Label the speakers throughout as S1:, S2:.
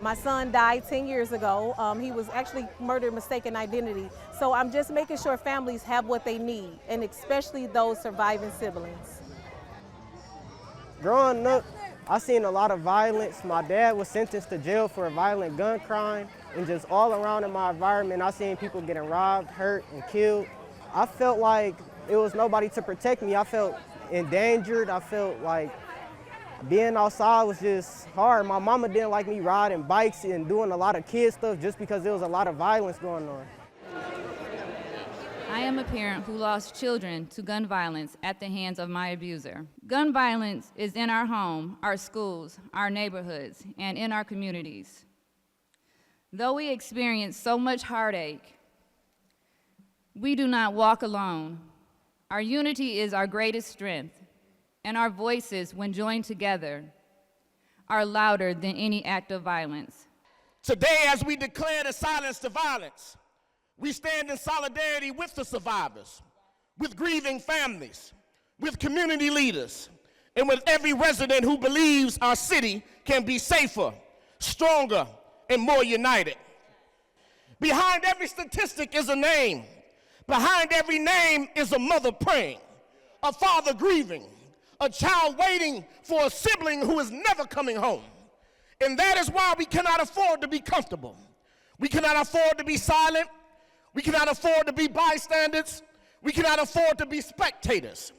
S1: My son died 10 years ago. He was actually murdered mistaken identity. So I'm just making sure families have what they need, and especially those surviving siblings.
S2: Growing up, I seen a lot of violence. My dad was sentenced to jail for a violent gun crime, and just all around in my environment, I seen people getting robbed, hurt, and killed. I felt like it was nobody to protect me. I felt endangered. I felt like being outside was just hard. My mama didn't like me riding bikes and doing a lot of kid stuff just because there was a lot of violence going on.
S3: I am a parent who lost children to gun violence at the hands of my abuser. Gun violence is in our home, our schools, our neighborhoods, and in our communities. Though we experience so much heartache, we do not walk alone. Our unity is our greatest strength, and our voices, when joined together, are louder than any act of violence.
S4: Today, as we declare the silence to violence, we stand in solidarity with the survivors, with grieving families, with community leaders, and with every resident who believes our city can be safer, stronger, and more united. Behind every statistic is a name. Behind every name is a mother praying, a father grieving, a child waiting for a sibling who is never coming home. And that is why we cannot afford to be comfortable. We cannot afford to be silent. We cannot afford to be bystanders. We cannot afford to be spectators.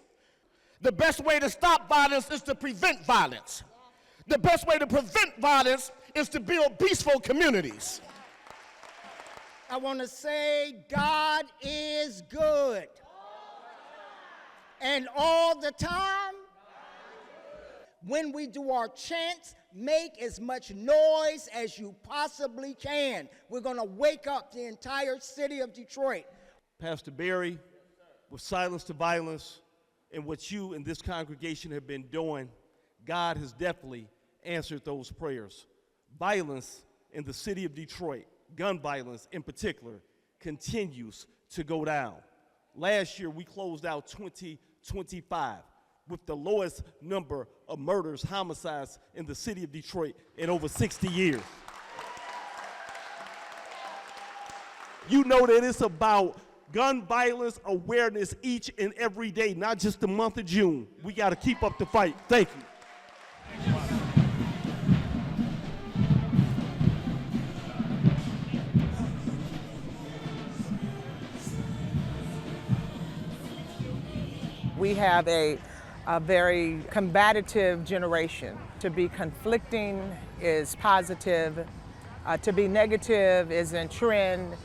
S4: The best way to stop violence is to prevent violence. The best way to prevent violence is to build peaceful communities.
S5: I want to say God is good. And all the time, when we do our chants, make as much noise as you possibly can. We're going to wake up the entire city of Detroit.
S6: Pastor Barry, with Silence to Violence and what you and this congregation have been doing, God has definitely answered those prayers. Violence in the city of Detroit, gun violence in particular, continues to go down. Last year, we closed out 2025 with the lowest number of murders, homicides in the city of Detroit in over 60 years. You know that it's about gun violence awareness each and every day, not just the month of June. We got to keep up the fight. Thank you.
S7: We have a very combative generation. To be conflicting is positive. To be negative is in trend.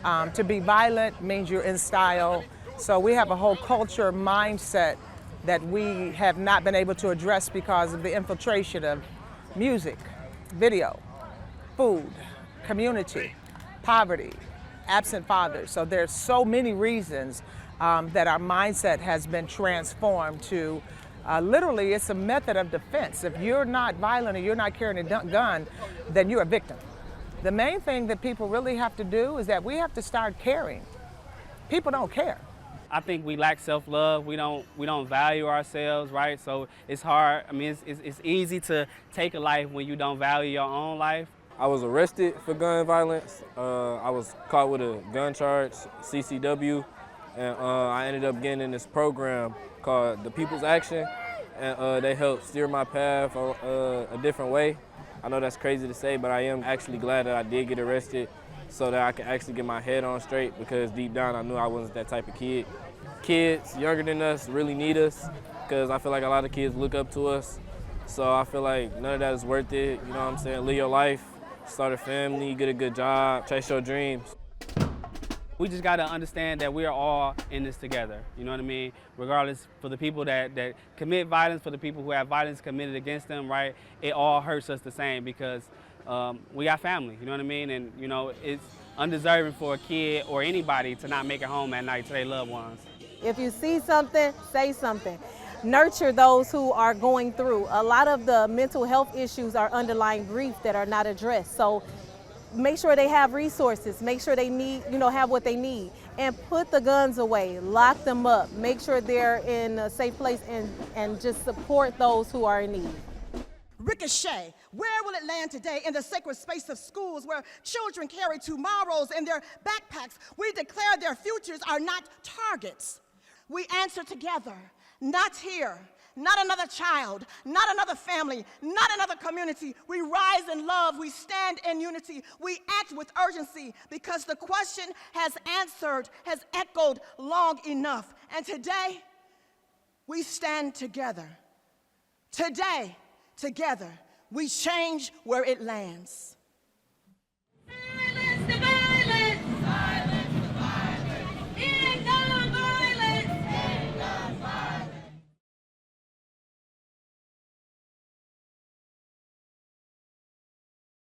S7: To be violent means you're in style. So we have a whole culture mindset that we have not been able to address because of the infiltration of music, video, food, community, poverty, absent fathers. So there's so many reasons that our mindset has been transformed to literally it's a method of defense. If you're not violent or you're not carrying a gun, then you're a victim. The main thing that people really have to do is that we have to start caring. People don't care.
S8: I think we lack self-love. We don't value ourselves, right? So it's hard. I mean, it's easy to take a life when you don't value your own life.
S9: I was arrested for gun violence. I was caught with a gun charge, CCW, and I ended up getting in this program called the People's Action, and they helped steer my path a different way. I know that's crazy to say, but I am actually glad that I did get arrested so that I can actually get my head on straight, because deep down I knew I wasn't that type of kid. Kids younger than us really need us, because I feel like a lot of kids look up to us. So I feel like none of that is worth it, you know what I'm saying? Live your life, start a family, get a good job, chase your dreams.
S8: We just got to understand that we are all in this together, you know what I mean? Regardless, for the people that commit violence, for the people who have violence committed against them, right, it all hurts us the same, because we got family, you know what I mean? And, you know, it's undeserving for a kid or anybody to not make it home at night to their loved ones.
S1: If you see something, say something. Nurture those who are going through. A lot of the mental health issues are underlying grief that are not addressed. So make sure they have resources, make sure they need, have what they need, and put the guns away, lock them up, make sure they're in a safe place, and just support those who are in need.
S10: ricochet? Where will it land today? In the sacred space of schools where children carry tomorrows in their backpacks. We declare their futures are not targets. We answer together, not here, not another child, not another family, not another community. We rise in love, we stand in unity, we act with urgency because the question has echoed long enough. And today, we stand together. Today, together, we change where it lands.